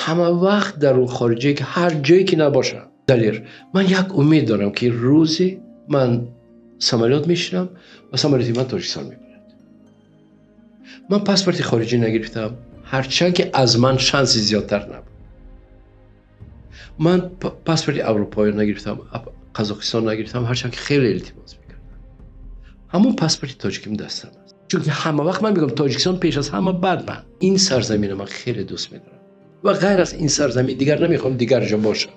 همه وقت در اون خارجی که هر جایی که نباشم دلیر، من یک امید دارم که روزی من سمالیات میشنم و سمالیاتی من تاجیکستان میبرد. من پاسپورت خارجی نگرفتم هرچند که از من شانسی زیادتر نبود. من پاسپورت اروپایی نگرفتم، قزاقستان نگرفتم، هرچند که خیلی التماس میکردم. همون پاسپورت تاجیکم دستم است، چون که همه وقت من میگم تاجیکستان پیش از همه بعد من. این سرزمین من خیلی دوست میدارم و غیر از این سرزمین دیگر نمیخوام دیگر جا باشم.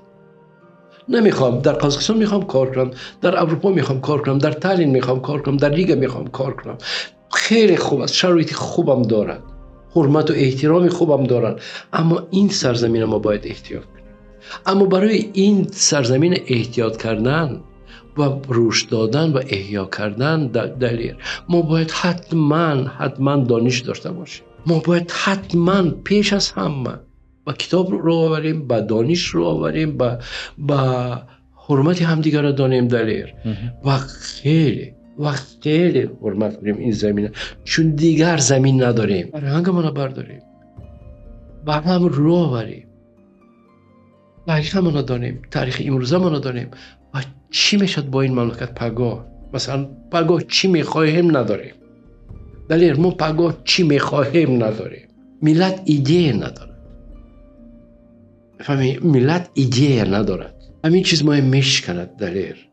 نمیخوام در قزاقستان میخوام کار کنم، در اروپا میخوام کار کنم، در تالین میخوام کار کنم، در ریگا میخوام کار کنم. خیلی خوب است، شرایط خوبم دارد، حرمت و احترام خوبم دارد، اما این سرزمین ما باید احتیاط کنیم. اما برای این سرزمین احتیاط کردن و رشد دادن و احیا کردن دلیر، ما باید حتما دانش داشته باشیم. ما باید حتما پیش از همه با کتاب رو آوریم، با دانش رو آوریم، با حرمت همدیگر رو دانیم دلیر و خیلی حرمت کنیم این زمینه، چون دیگر زمین نداریم. فرهنگمون رو برداریم و هم رو آوریم، تاریخمون رو دانیم، تاریخ امروزمون رو دانیم و چی میشد با این مملکت پگاه. مثلا پگاه چی میخواهیم نداریم دلیر، ما پگاه چی میخواهیم نداریم. ملت ایده ندارد، فهمی؟ ملت ایده ندارد. همین چیز ما میشکند دلیر.